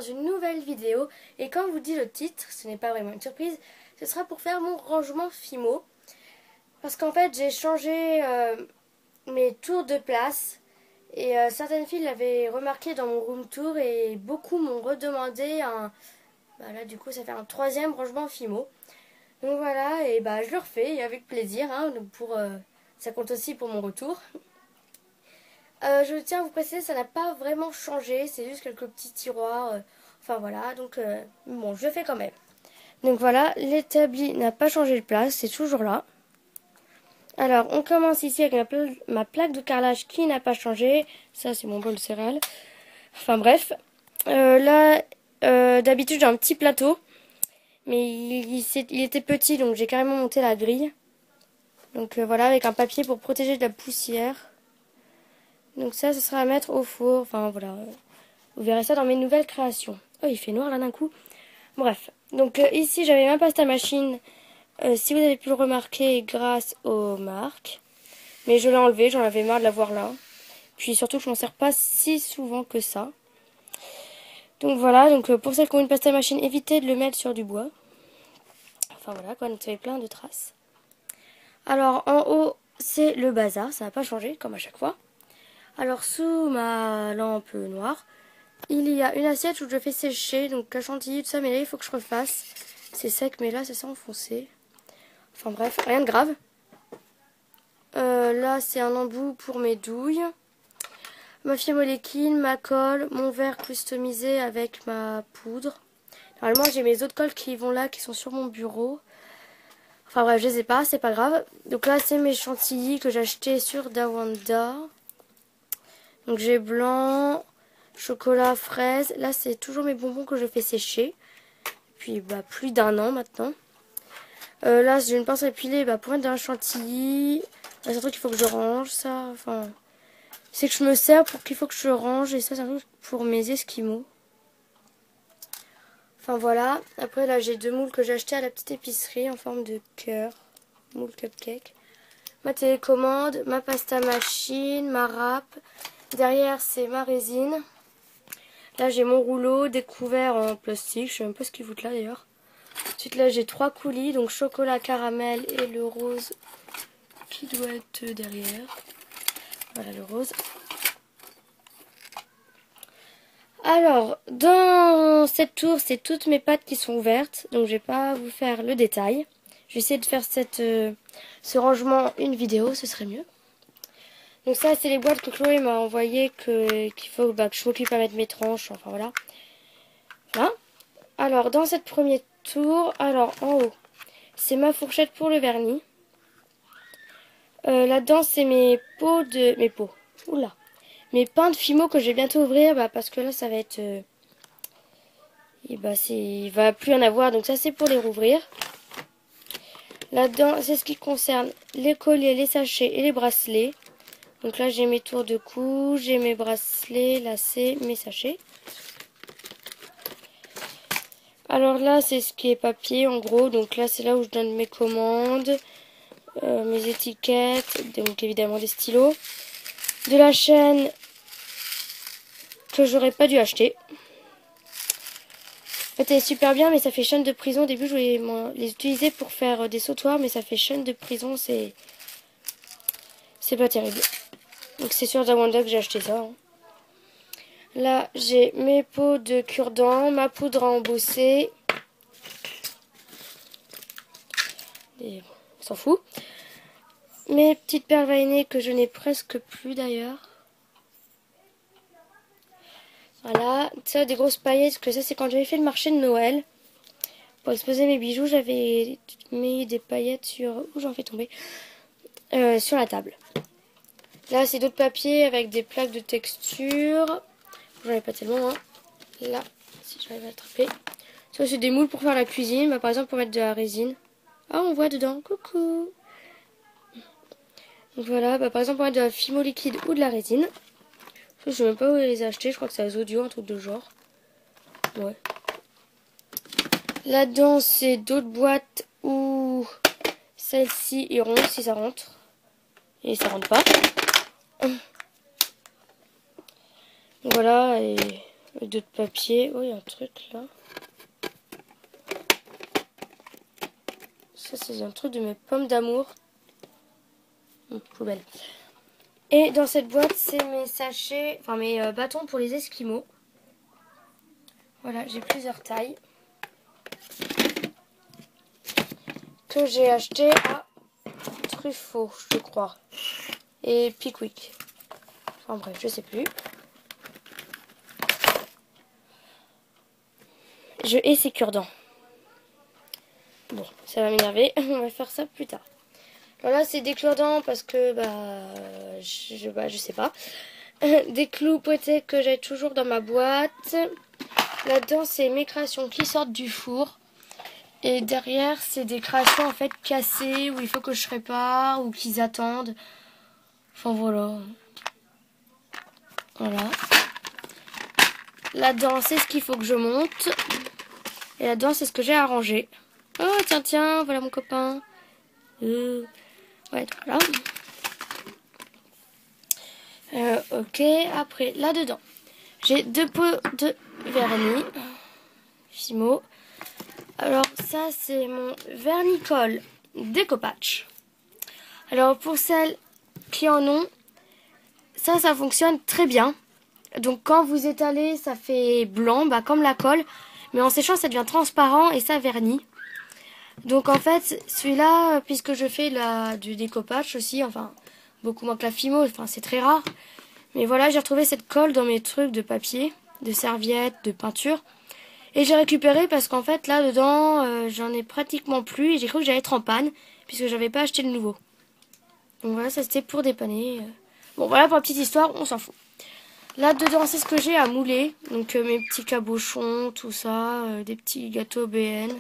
dans une nouvelle vidéo. Et comme vous dit le titre, ce n'est pas vraiment une surprise, ce sera pour faire mon rangement Fimo. Parce qu'en fait j'ai changé mes tours de place. Et certaines filles l'avaient remarqué dans mon room tour et beaucoup m'ont redemandé un... Bah là du coup ça fait un troisième rangement Fimo. Donc voilà, et bah je le refais et avec plaisir, hein, donc ça compte aussi pour mon retour. Je tiens à vous préciser, ça n'a pas vraiment changé, c'est juste quelques petits tiroirs, enfin voilà, donc bon, je le fais quand même. Donc voilà, l'établi n'a pas changé de place, c'est toujours là. Alors, on commence ici avec ma plaque de carrelage qui n'a pas changé, ça c'est mon bol de céréales. Enfin bref, là, d'habitude j'ai un petit plateau, mais il était petit, donc j'ai carrément monté la grille. Donc voilà, avec un papier pour protéger de la poussière. Donc ça sera à mettre au four. Enfin voilà, vous verrez ça dans mes nouvelles créations. Oh, il fait noir là d'un coup. Bref, donc ici j'avais ma pasta machine. Si vous avez pu le remarquer, grâce aux marques. Mais je l'ai enlevé, j'en avais marre de la voir là. Puis surtout que je m'en sers pas si souvent que ça. Donc voilà, donc pour celles qui ont une pasta machine, évitez de le mettre sur du bois. Enfin voilà quoi, donc ça fait plein de traces. Alors en haut, c'est le bazar, ça n'a pas changé comme à chaque fois. Alors sous ma lampe noire, il y a une assiette où je fais sécher, donc la chantilly, tout ça, mais là il faut que je refasse. C'est sec, mais là c'est ça enfoncé. Enfin bref, rien de grave. Là c'est un embout pour mes douilles. Ma firme liquide, ma colle, mon verre customisé avec ma poudre. Normalement j'ai mes autres colles qui vont là, qui sont sur mon bureau. Enfin bref, je les ai pas, c'est pas grave. Donc là c'est mes chantilly que j'ai acheté sur Dawanda. Donc j'ai blanc, chocolat, fraise. Là c'est toujours mes bonbons que je fais sécher. Puis bah plus d'1 an maintenant. Là j'ai une pince à épiler pour mettre dans un chantilly. C'est un truc qu'il faut que je range ça. Enfin, c'est que je me sers pour qu'il faut que je range. Et ça c'est un truc pour mes esquimaux. Enfin voilà. Après là j'ai 2 moules que j'ai acheté à la petite épicerie en forme de cœur. Moule cupcake. Ma télécommande, ma pasta machine, ma râpe. Derrière c'est ma résine. Là j'ai mon rouleau découvert en plastique. Je sais même pas ce qu'il fout là d'ailleurs. Ensuite là j'ai 3 coulis. Donc chocolat, caramel et le rose qui doit être derrière. Voilà le rose. Alors, dans cette tour, c'est toutes mes pâtes qui sont ouvertes. Donc, je vais pas vous faire le détail. Je vais essayer de faire ce rangement en une vidéo, ce serait mieux. Donc ça, c'est les boîtes que Chloé m'a envoyées qu'il faut que je m'occupe à mettre mes tranches. Enfin, voilà. Voilà. Alors, dans cette première tour, alors en haut, c'est ma fourchette pour le vernis. Là-dedans, c'est mes pots. Oula. Mes pains de Fimo que je vais bientôt ouvrir parce que là ça va être il va plus en avoir, donc ça c'est pour les rouvrir. Là-dedans c'est ce qui concerne les colliers, les sachets et les bracelets. Donc là j'ai mes tours de cou, j'ai mes bracelets, lacets, mes sachets. Alors là c'est ce qui est papier en gros, donc là c'est là où je donne mes commandes, mes étiquettes, donc évidemment des stylos, de la chaîne que j'aurais pas dû acheter. En fait elle est super bien, mais ça fait chaîne de prison. Au début je voulais les utiliser pour faire des sautoirs, mais ça fait chaîne de prison, c'est pas terrible. Donc c'est sur Dawanda que j'ai acheté ça. Hein. Là j'ai mes pots de cure-dents, ma poudre à embosser. Et on s'en fout. Mes petites perles veinées que je n'ai presque plus d'ailleurs. Voilà, ça des grosses paillettes, que ça c'est quand j'avais fait le marché de Noël. Pour exposer mes bijoux, j'avais mis des paillettes sur... Où j'en fais tomber sur la table. Là c'est d'autres papiers avec des plaques de texture. J'en ai pas tellement, hein. Là, si j'arrive à attraper. Ça c'est des moules pour faire la cuisine, par exemple pour mettre de la résine. Ah, on voit dedans, coucou. Donc voilà, par exemple pour mettre de la Fimo liquide ou de la résine. Je sais même pas où les acheter, je crois que c'est à Zodio, un truc de genre. Ouais. Là-dedans, c'est d'autres boîtes où celle-ci iront si ça rentre. Et ça rentre pas. Voilà, et Et d'autres papiers. Oh, il y a un truc là. Ça, c'est un truc de mes pommes d'amour. Poubelle. Et dans cette boîte, c'est mes sachets, enfin mes bâtons pour les esquimaux. Voilà, j'ai plusieurs tailles. Que j'ai acheté à Truffaut, je crois. Et Pickwick. Enfin bref, je sais plus. Je hais ces cure-dents. Bon, ça va m'énerver. On va faire ça plus tard. Alors là, c'est des cure-dents parce que, je sais pas. Des clous pointés que j'ai toujours dans ma boîte. Là-dedans, c'est mes créations qui sortent du four. Et derrière, c'est des créations en fait cassées où il faut que je répare ou qu'ils attendent. Enfin voilà. Voilà. Là-dedans, c'est ce qu'il faut que je monte. Et là-dedans, c'est ce que j'ai arrangé. Oh, tiens, voilà mon copain. Ouais, voilà. Ok, après, là-dedans, j'ai 2 pots de vernis Fimo. Alors, ça, c'est mon vernis-colle Décopatch. Alors, pour celles qui en ont, ça fonctionne très bien. Donc, quand vous étalez, ça fait blanc, comme la colle. Mais en séchant, ça devient transparent et ça vernit. Donc, en fait, celui-là, puisque je fais du découpage aussi, enfin, beaucoup moins que la Fimo, enfin, c'est très rare. Mais voilà, j'ai retrouvé cette colle dans mes trucs de papier, de serviettes, de peinture. Et j'ai récupéré parce qu'en fait, là, dedans, j'en ai pratiquement plus. Et j'ai cru que j'allais être en panne, puisque j'avais pas acheté le nouveau. Donc voilà, ça c'était pour dépanner. Bon, voilà pour la petite histoire, on s'en fout. Là, dedans, c'est ce que j'ai à mouler. Donc, mes petits cabochons, tout ça, des petits gâteaux BN.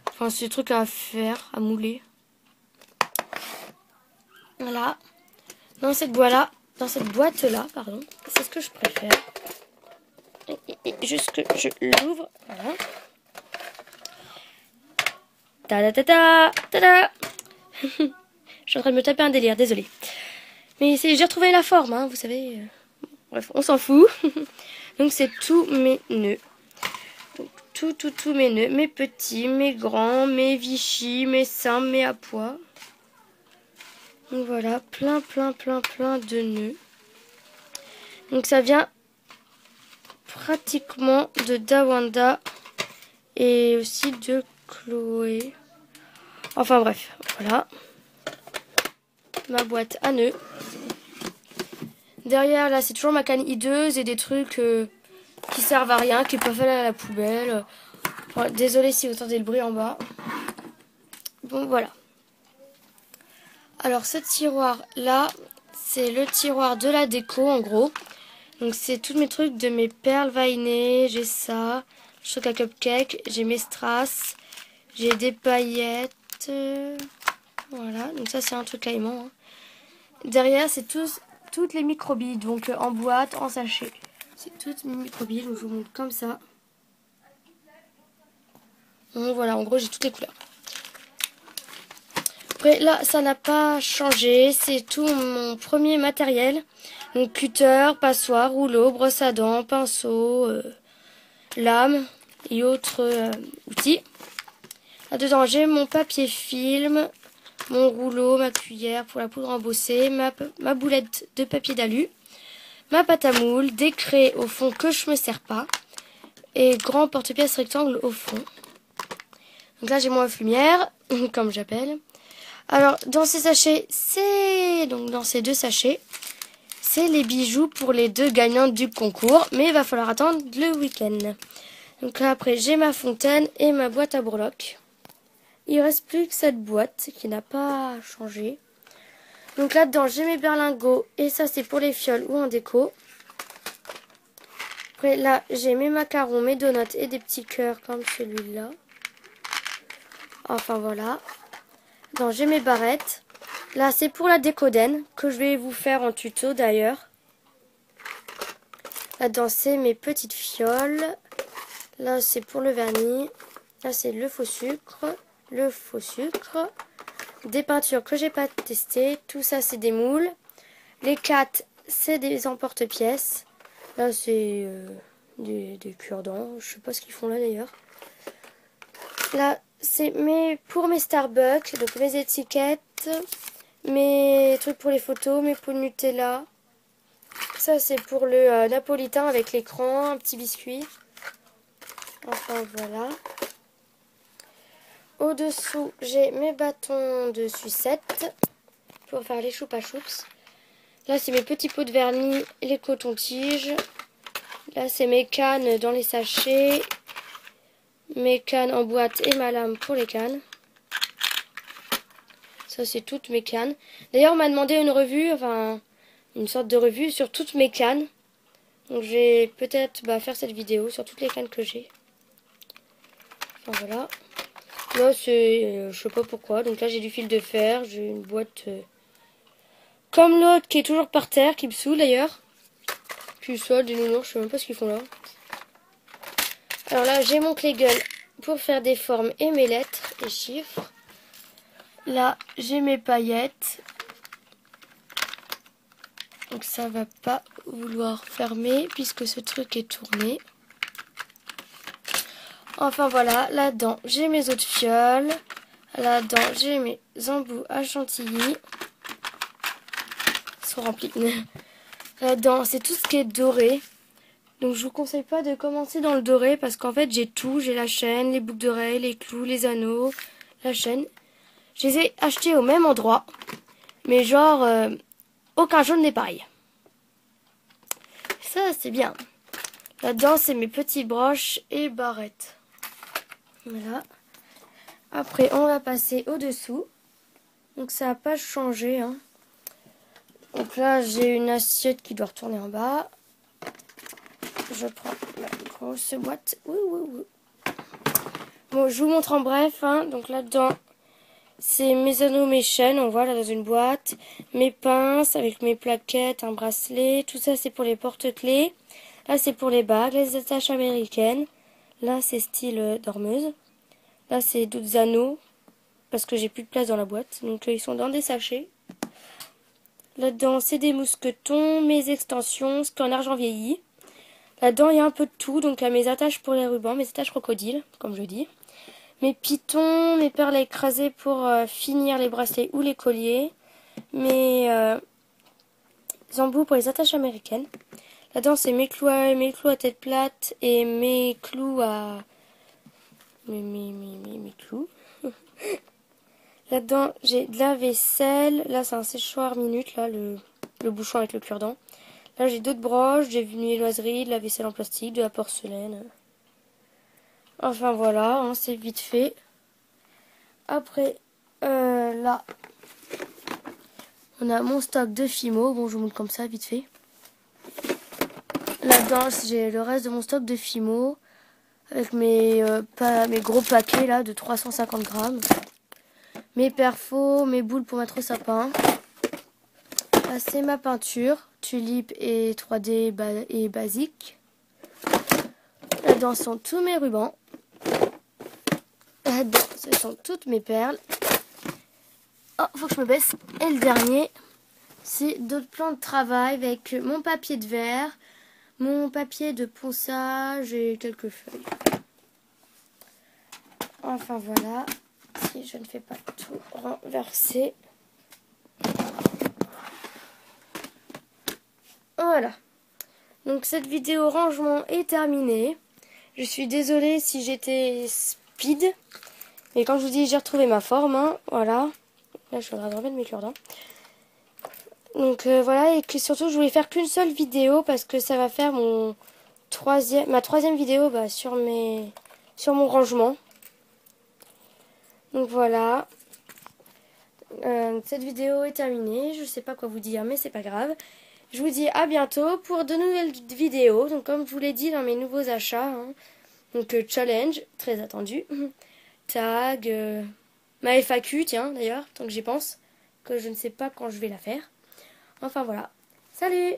Enfin, c'est des trucs à faire, à mouler. Voilà. Dans cette boîte-là, pardon, c'est ce que je préfère. Et juste que je l'ouvre, voilà. Ta-da-ta-ta, ta-da. Je suis en train de me taper un délire, désolée. Mais j'ai retrouvé la forme, hein, vous savez. Bref, on s'en fout. Donc, c'est tous mes nœuds. Donc, tous mes nœuds. Mes petits, mes grands, mes Vichy, mes simples, mes à pois. Donc, voilà, plein de nœuds. Donc, ça vient pratiquement de Dawanda et aussi de Chloé. Enfin, bref, voilà. Ma boîte à nœuds. Derrière, là, c'est toujours ma canne hideuse et des trucs qui servent à rien, qui peuvent aller à la poubelle. Enfin, désolée si vous entendez le bruit en bas. Bon, voilà. Alors, ce tiroir-là, c'est le tiroir de la déco, en gros. Donc, c'est tous mes trucs de mes perles vainées. J'ai ça, choc à cupcake, j'ai mes strass, j'ai des paillettes. Voilà, donc ça, c'est un truc à aimant. Hein. Derrière, c'est toutes les microbilles, donc en boîte, en sachet. C'est toutes mes microbilles, donc je vous montre comme ça. Donc voilà, en gros, j'ai toutes les couleurs. Après, là, ça n'a pas changé. C'est tout mon premier matériel. Donc, cutter, passoire, rouleau, brosse à dents, pinceau, lame et autres outils. Là-dedans, j'ai mon papier film, mon rouleau, ma cuillère pour la poudre embossée, ma boulette de papier d'alu, ma pâte à moule, des craies au fond que je ne me sers pas et grand porte-pièce rectangle au fond. Donc là, j'ai mon œuf-lumière, comme j'appelle. Alors, dans ces sachets, dans ces 2 sachets, c'est les bijoux pour les 2 gagnantes du concours, mais il va falloir attendre le week-end. Donc là, après, j'ai ma fontaine et ma boîte à breloques. Il reste plus que cette boîte qui n'a pas changé. Donc là-dedans, j'ai mes berlingots et ça, c'est pour les fioles ou en déco. Après, là, j'ai mes macarons, mes donuts et des petits cœurs comme celui-là. Enfin, voilà. Là, j'ai mes barrettes. Là, c'est pour la décoden que je vais vous faire en tuto d'ailleurs. Là-dedans, c'est mes petites fioles. Là, c'est pour le vernis. Là, c'est le faux sucre. Des peintures que j'ai pas testées. Tout ça, c'est des moules. Les 4, c'est des emporte-pièces. Là, c'est des cure-dents. Je sais pas ce qu'ils font là d'ailleurs. Là, c'est pour mes Starbucks, donc mes étiquettes, mes trucs pour les photos, mes pots de Nutella. Ça, c'est pour le napolitain avec l'écran, un petit biscuit. Enfin, voilà. Au-dessous, j'ai mes bâtons de sucette pour faire les choupa choups. Là, c'est mes petits pots de vernis, les cotons-tiges. Là, c'est mes cannes dans les sachets. Mes cannes en boîte et ma lame pour les cannes. Ça, c'est toutes mes cannes. D'ailleurs, on m'a demandé une revue, enfin, une sorte de revue sur toutes mes cannes. Donc, je vais peut-être faire cette vidéo sur toutes les cannes que j'ai. Enfin, voilà. Là, c'est, je sais pas pourquoi. Donc là, j'ai du fil de fer. J'ai une boîte comme l'autre qui est toujours par terre, qui me saoule d'ailleurs. Puis ça, des nounours, je sais même pas ce qu'ils font là. Alors là, j'ai mon Klegal pour faire des formes et mes lettres et chiffres. Là, j'ai mes paillettes. Donc ça va pas vouloir fermer puisque ce truc est tourné. Enfin voilà, là-dedans, j'ai mes eaux de fiole. Là-dedans, j'ai mes embouts à chantilly. Ils sont remplis. Là-dedans, c'est tout ce qui est doré. Donc je vous conseille pas de commencer dans le doré parce qu'en fait j'ai tout. J'ai la chaîne, les boucles d'oreilles, les clous, les anneaux, la chaîne. Je les ai achetés au même endroit. Mais genre, aucun jaune n'est pareil. Ça c'est bien. Là-dedans c'est mes petits broches et barrettes. Voilà. Après on va passer au-dessous. Donc ça n'a pas changé. Hein. Donc là j'ai une assiette qui doit retourner en bas. Je prends la grosse boîte. Bon, je vous montre en bref. Hein. Donc là-dedans, c'est mes anneaux, mes chaînes. On voit là dans une boîte. Mes pinces avec mes plaquettes, un bracelet. Tout ça, c'est pour les porte-clés. Là, c'est pour les bagues, les attaches américaines. Là, c'est style dormeuse. Là, c'est d'autres anneaux. Parce que j'ai plus de place dans la boîte. Donc, ils sont dans des sachets. Là-dedans, c'est des mousquetons, mes extensions, ce qu'en argent vieilli. Là-dedans, il y a un peu de tout. Donc, il y a mes attaches pour les rubans, mes attaches crocodiles, comme je dis. Mes pitons, mes perles à écraser pour finir les bracelets ou les colliers. Mes embouts pour les attaches américaines. Là-dedans, c'est mes clous à tête plate et mes clous à... Mes clous. Là-dedans, j'ai de la vaisselle. Là, c'est un séchoir minute, là, le bouchon avec le cure-dent. Là, j'ai d'autres broches, des viennoiseries, de la vaisselle en plastique, de la porcelaine. Enfin, voilà, hein, c'est vite fait. Après, là, on a mon stock de Fimo. Bon, je vous montre comme ça, vite fait. Là-dedans, j'ai le reste de mon stock de Fimo. Avec mes gros paquets, là, de 350 grammes. Mes perfos, mes boules pour mettre au sapin. Là, c'est ma peinture, tulipe et 3D et basique. Là-dedans sont tous mes rubans. Là-dedans, ce sont toutes mes perles. Oh, faut que je me baisse. Et le dernier, c'est d'autres plans de travail avec mon papier de verre, mon papier de ponçage et quelques feuilles. Enfin voilà, si je ne fais pas tout renverser. Voilà. Donc cette vidéo rangement est terminée. Je suis désolée si j'étais speed. Mais quand je vous dis, j'ai retrouvé ma forme. Hein, voilà. Là, je suis en train de remettre mes cure-dents. Donc voilà. Et que surtout, je voulais faire qu'une seule vidéo. Parce que ça va faire ma troisième vidéo sur mon rangement. Donc voilà. Cette vidéo est terminée. Je sais pas quoi vous dire, mais c'est pas grave. Je vous dis à bientôt pour de nouvelles vidéos. Donc comme je vous l'ai dit dans mes nouveaux achats. Hein, donc challenge, très attendu. Tag, ma FAQ, tiens d'ailleurs, tant que j'y pense. Que je ne sais pas quand je vais la faire. Enfin voilà. Salut!